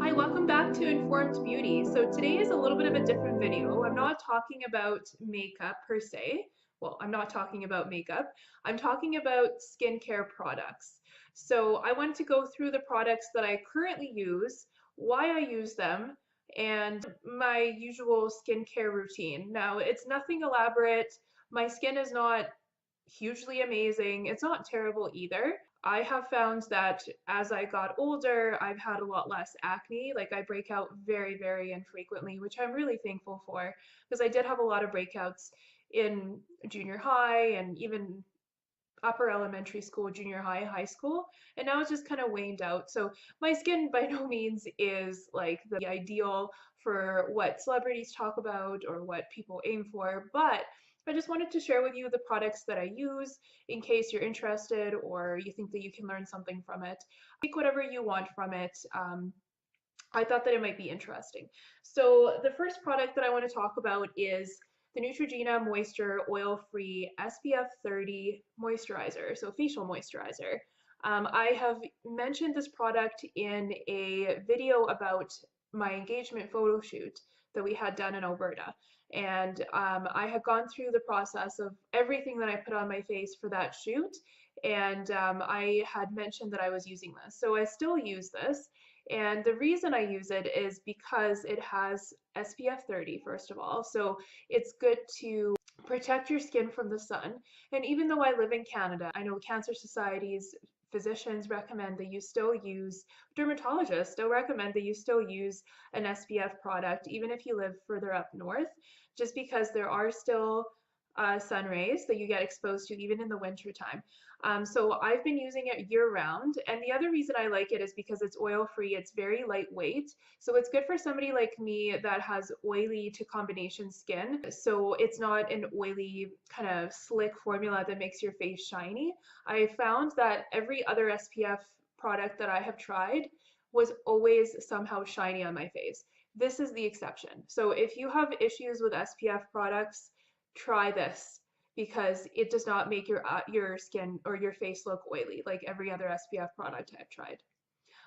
Hi, welcome back to Informed Beauty. So today is a little bit of a different video. I'm not talking about makeup per se. Well, I'm not talking about makeup. I'm talking about skincare products. So I want to go through the products that I currently use, why I use them, and my usual skincare routine. Now, it's nothing elaborate. My skin is not hugely amazing. It's not terrible either. I have found that as I got older, I've had a lot less acne. Like I break out very, very infrequently, which I'm really thankful for because I did have a lot of breakouts in junior high and even upper elementary school, junior high, high school, and now it's just kind of waned out. So my skin by no means is like the ideal for what celebrities talk about or what people aim for, but I just wanted to share with you the products that I use in case you're interested or you think that you can learn something from it. Take whatever you want from it. I thought that it might be interesting. So the first product that I want to talk about is the Neutrogena Moisture Oil-Free SPF 30 Moisturizer, so facial moisturizer. I have mentioned this product in a video about my engagement photo shoot that we had done in Alberta. And I had gone through the process of everything that I put on my face for that shoot. And I had mentioned that I was using this. So I still use this. And the reason I use it is because it has SPF 30, first of all. So it's good to protect your skin from the sun. And even though I live in Canada, I know cancer societies, physicians recommend that you still use, dermatologists still recommend that you still use an SPF product, even if you live further up north, just because there are still sun rays that you get exposed to even in the winter time. So I've been using it year round, and the other reason I like it is because it's oil free, it's very lightweight, so it's good for somebody like me that has oily to combination skin, so it's not an oily kind of slick formula that makes your face shiny. I found that every other SPF product that I have tried was always somehow shiny on my face. This is the exception. So if you have issues with SPF products, try this because it does not make your skin or your face look oily like every other SPF product I've tried.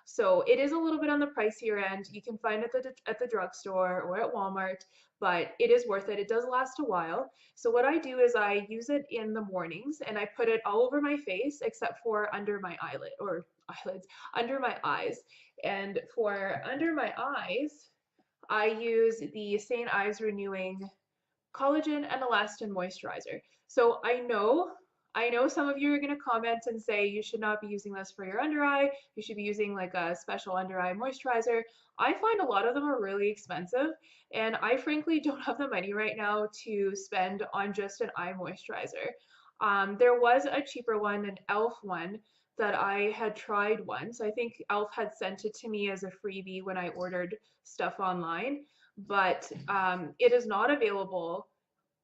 So it is a little bit on the pricier end. You can find it at the drugstore or at Walmart, but it is worth it. It does last a while. So what I do is I use it in the mornings and I put it all over my face except for under my eyelids, under my eyes. And for under my eyes, I use the St.Ives Renewing Collagen and Elastin moisturizer. So I know some of you are going to comment and say you should not be using this for your under eye. You should be using like a special under eye moisturizer. I find a lot of them are really expensive, and I frankly don't have the money right now to spend on just an eye moisturizer. There was a cheaper one, an e.l.f. one, that I had tried once. I think e.l.f. had sent it to me as a freebie when I ordered stuff online, but it is not available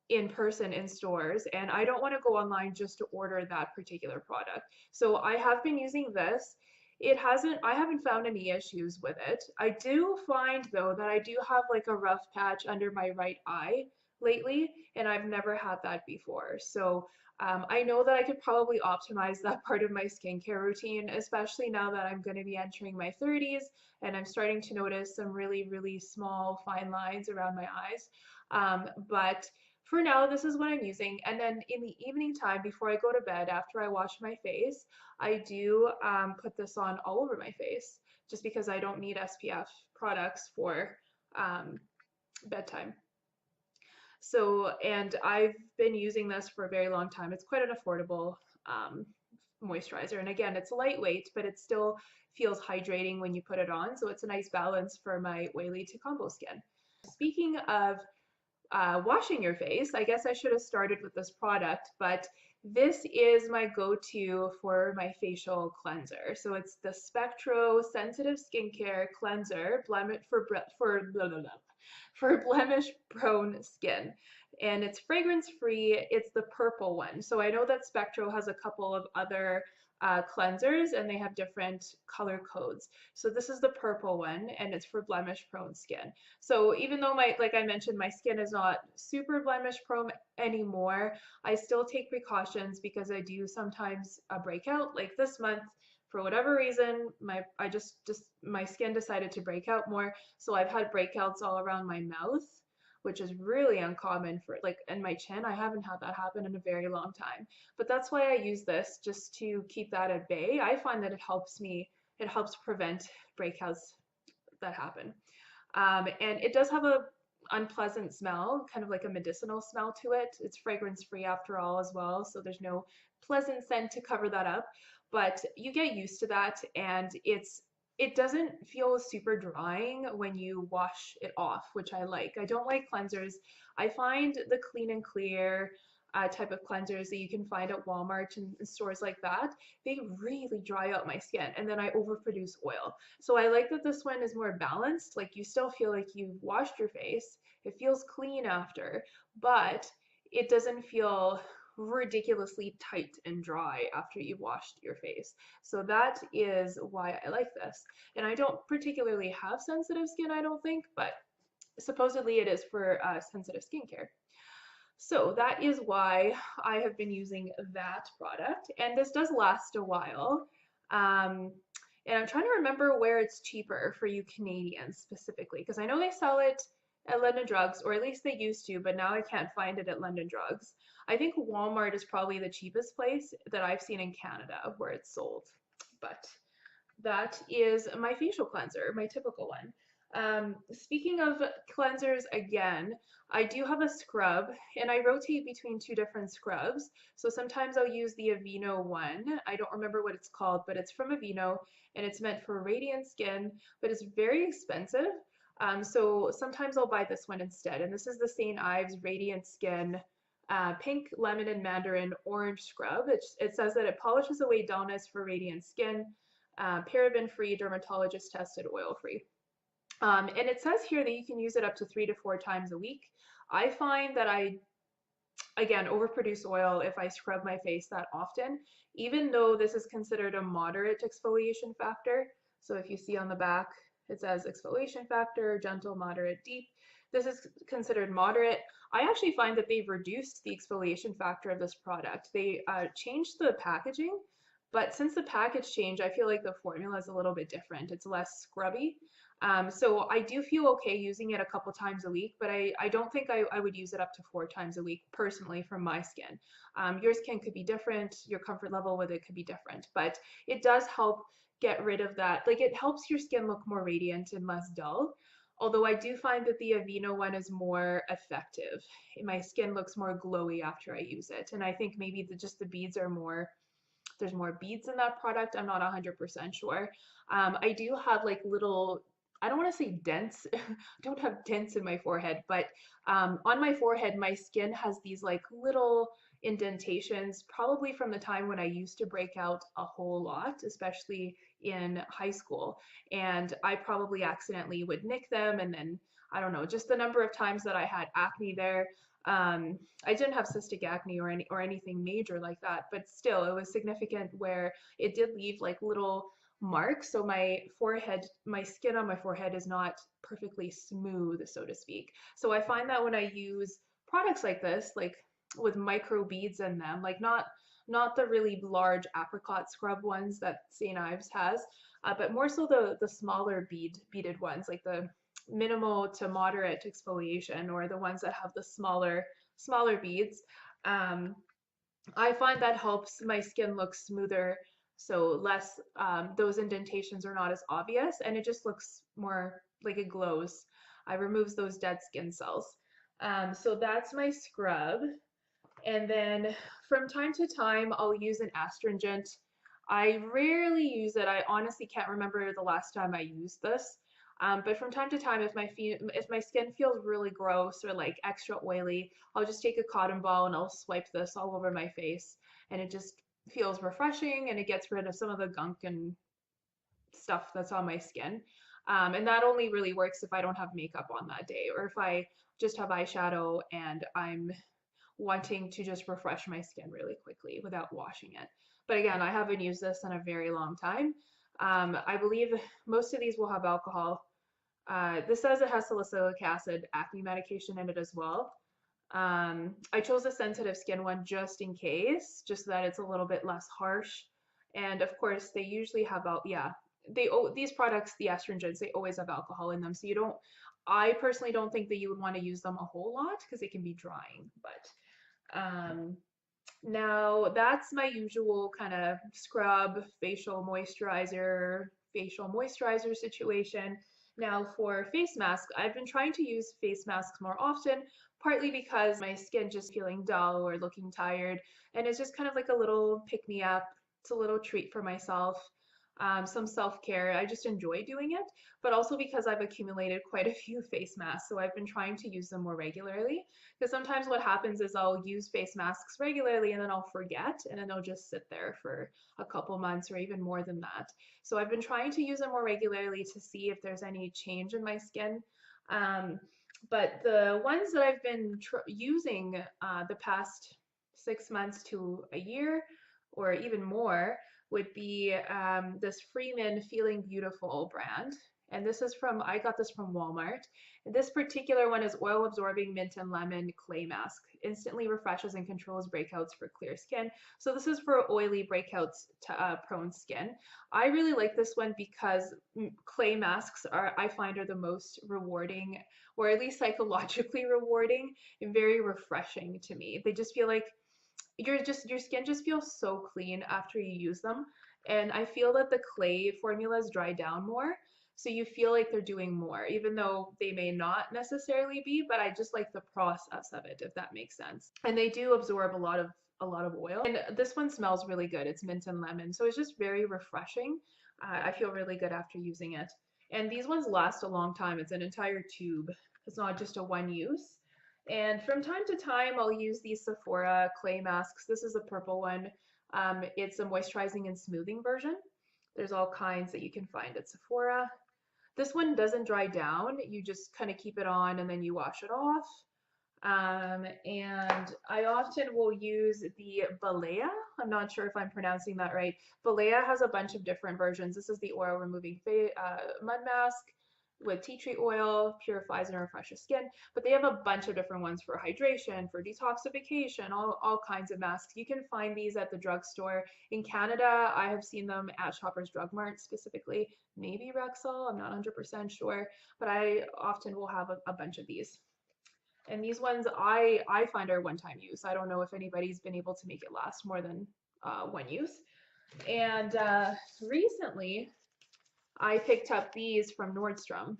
in person in stores, and I don't want to go online just to order that particular product. So I have been using this. I haven't found any issues with it. I do find though that I do have like a rough patch under my right eye lately, and I've never had that before. So I know that I could probably optimize that part of my skincare routine, especially now that I'm going to be entering my 30s and I'm starting to notice some really, really small fine lines around my eyes. But for now, this is what I'm using. And then in the evening time, before I go to bed, after I wash my face, I do put this on all over my face just because I don't need SPF products for bedtime. So, and I've been using this for a very long time. It's quite an affordable moisturizer. And again, it's lightweight, but it still feels hydrating when you put it on. So it's a nice balance for my oily to combo skin. Speaking of washing your face, I guess I should have started with this product, but this is my go-to for my facial cleanser. So it's the Spectro Sensitive Skincare Cleanser for blemish-prone skin. And it's fragrance-free. It's the purple one. So I know that Spectro has a couple of other cleansers and they have different color codes. So this is the purple one and it's for blemish prone skin. So even though like I mentioned, my skin is not super blemish prone anymore, I still take precautions because I do sometimes break out. Like this month, for whatever reason, my skin decided to break out more. So I've had breakouts all around my mouth, which is really uncommon for like, and my chin. I haven't had that happen in a very long time. But that's why I use this, just to keep that at bay. I find that it helps prevent breakouts that happen. And it does have a unpleasant smell, kind of like a medicinal smell to it. It's fragrance free after all as well, so there's no pleasant scent to cover that up. But you get used to that, and it doesn't feel super drying when you wash it off, which I like. I don't like cleansers. I find the Clean and Clear type of cleansers that you can find at Walmart and stores like that, they really dry out my skin, and then I overproduce oil. So I like that this one is more balanced. Like, you still feel like you've washed your face. It feels clean after, but it doesn't feel ridiculously tight and dry after you've washed your face. So that is why I like this. And I don't particularly have sensitive skin, I don't think, but supposedly it is for sensitive skincare. So that is why I have been using that product, and this does last a while. And I'm trying to remember where it's cheaper for you Canadians specifically, because I know they sell it at London Drugs, or at least they used to, but now I can't find it at London Drugs. I think Walmart is probably the cheapest place that I've seen in Canada where it's sold. But that is my facial cleanser, my typical one. Speaking of cleansers again, I do have a scrub, and I rotate between two different scrubs. So sometimes I'll use the Aveeno one. I don't remember what it's called, but it's from Aveeno, and it's meant for radiant skin, but it's very expensive. So sometimes I'll buy this one instead. And this is the St.Ives Radiant Skin Pink, Lemon, and Mandarin Orange Scrub. It says that it polishes away dullness for radiant skin, paraben-free, dermatologist tested, oil-free. And it says here that you can use it up to 3 to 4 times a week. I find that I, again, overproduce oil if I scrub my face that often, even though this is considered a moderate exfoliation factor. So if you see on the back, it says exfoliation factor, gentle, moderate, deep. This is considered moderate. I actually find that they've reduced the exfoliation factor of this product. They changed the packaging, but since the package changed, I feel like the formula is a little bit different. It's less scrubby. So I do feel okay using it a couple times a week, but I don't think I would use it up to 4 times a week personally for my skin. Your skin could be different, your comfort level with it could be different, but it does help get rid of that. Like, it helps your skin look more radiant and less dull. Although I do find that the Aveeno one is more effective. My skin looks more glowy after I use it. And I think maybe just the beads are more, there's more beads in that product. I'm not 100% sure. I do have like little, I don't want to say dents. I don't have dents in my forehead, but on my forehead, my skin has these like little indentations, probably from the time when I used to break out a whole lot, especially in high school. And I probably accidentally would nick them. And then, I don't know, just the number of times that I had acne there. I didn't have cystic acne or anything major like that, but still it was significant where it did leave like little marks. So my forehead, my skin on my forehead is not perfectly smooth, so to speak. So I find that when I use products like this, like with micro beads in them, like not the really large apricot scrub ones that St.Ives has, but more so the smaller beaded ones, like the minimal to moderate exfoliation, or the ones that have the smaller beads. I find that helps my skin look smoother, so less, those indentations are not as obvious, and it just looks more like it glows. It removes those dead skin cells. So that's my scrub. And then from time to time, I'll use an astringent. I rarely use it. I honestly can't remember the last time I used this. But from time to time, if my skin feels really gross or like extra oily, I'll just take a cotton ball and I'll swipe this all over my face, and it just feels refreshing, and it gets rid of some of the gunk and stuff that's on my skin. And that only really works if I don't have makeup on that day, or if I just have eyeshadow and I'm wanting to just refresh my skin really quickly without washing it. But again, I haven't used this in a very long time. I believe most of these will have alcohol. This says it has salicylic acid acne medication in it as well. I chose a sensitive skin one just in case, just so that it's a little bit less harsh And of course, they usually have these products, the astringents, they always have alcohol in them. So I personally don't think that you would want to use them a whole lot because it can be drying. But now that's my usual kind of scrub, facial moisturizer situation. Now for face mask, I've been trying to use face masks more often, partly because my skin just feeling dull or looking tired, and it's just kind of like a little pick me up. It's a little treat for myself. Some self-care. I just enjoy doing it, but also because I've accumulated quite a few face masks, so I've been trying to use them more regularly. Because sometimes what happens is I'll use face masks regularly and then I'll forget, and then they'll just sit there for a couple months or even more than that. So I've been trying to use them more regularly to see if there's any change in my skin. But the ones that I've been using the past 6 months to a year or even more would be this Freeman Feeling Beautiful brand. And I got this from Walmart. This particular one is oil absorbing mint and lemon clay mask. Instantly refreshes and controls breakouts for clear skin. So this is for oily breakouts prone skin. I really like this one because clay masks I find are the most rewarding, or at least psychologically rewarding, and very refreshing to me. They just feel like your skin just feels so clean after you use them. And I feel that the clay formulas dry down more, so you feel like they're doing more, even though they may not necessarily be, but I just like the process of it, if that makes sense. And they do absorb a lot of oil. And this one smells really good. It's mint and lemon, so it's just very refreshing. I feel really good after using it. And these ones last a long time. It's an entire tube. It's not just a one use. And from time to time, I'll use these Sephora clay masks. This is a purple one. It's a moisturizing and smoothing version. There's all kinds that you can find at Sephora. This one doesn't dry down. You just kind of keep it on and then you wash it off. And I often will use the Balea. I'm not sure if I'm pronouncing that right. Balea has a bunch of different versions. This is the oil removing mud mask with tea tree oil, purifies and refreshes skin, but they have a bunch of different ones for hydration, for detoxification, all kinds of masks. You can find these at the drugstore. In Canada, I have seen them at Shoppers Drug Mart specifically, maybe Rexall, I'm not 100% sure, but I often will have a bunch of these. And these ones I find are one-time use. I don't know if anybody's been able to make it last more than one use. And recently, I picked up these from Nordstrom,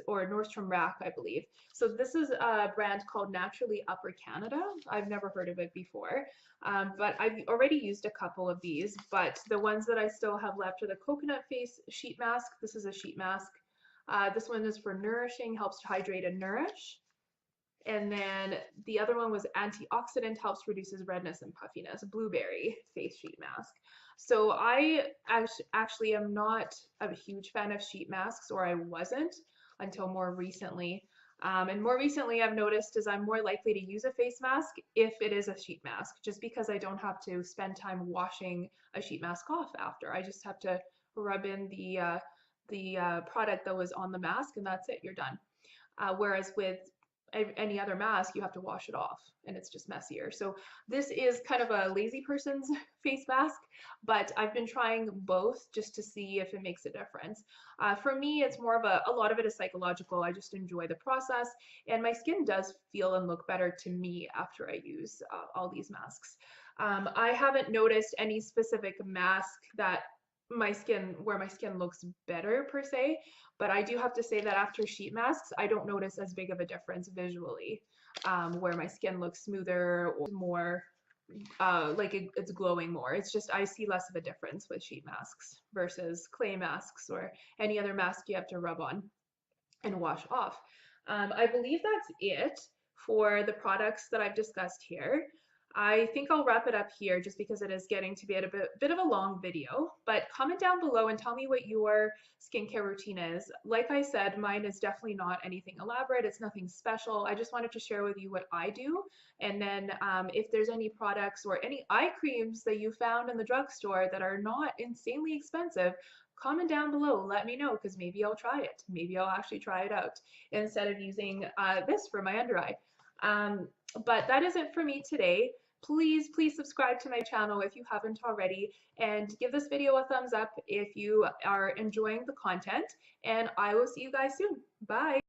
or Nordstrom Rack, I believe. So this is a brand called Naturally Upper Canada. I've never heard of it before, but I've already used a couple of these, but the ones that I still have left are the Coconut Face Sheet Mask. This is a sheet mask. This one is for nourishing, helps to hydrate and nourish. And then the other one was antioxidant, helps reduces redness and puffiness, blueberry face sheet mask. So I actually am not a huge fan of sheet masks, or I wasn't until more recently. And more recently I've noticed is I'm more likely to use a face mask if it is a sheet mask, just because I don't have to spend time washing a sheet mask off after. I just have to rub in the product that was on the mask and that's it, you're done. Whereas with any other mask, you have to wash it off and it's just messier. So this is kind of a lazy person's face mask, but I've been trying both just to see if it makes a difference. For me, it's more of a lot of it is psychological. I just enjoy the process, and my skin does feel and look better to me after I use all these masks. I haven't noticed any specific mask that where my skin looks better per se, but I do have to say that after sheet masks, I don't notice as big of a difference visually, where my skin looks smoother or more like it's glowing more. It's just I see less of a difference with sheet masks versus clay masks or any other mask you have to rub on and wash off. I believe that's it for the products that I've discussed here. I think I'll wrap it up here just because it is getting to be a bit of a long video, but comment down below and tell me what your skincare routine is. Like I said, mine is definitely not anything elaborate. It's nothing special. I just wanted to share with you what I do. And then if there's any products or any eye creams that you found in the drugstore that are not insanely expensive, comment down below. Let me know, because maybe I'll try it. Maybe I'll actually try it out instead of using this for my under eye. But that is it for me today. please subscribe to my channel if you haven't already, and give this video a thumbs up if you are enjoying the content, and I will see you guys soon. Bye.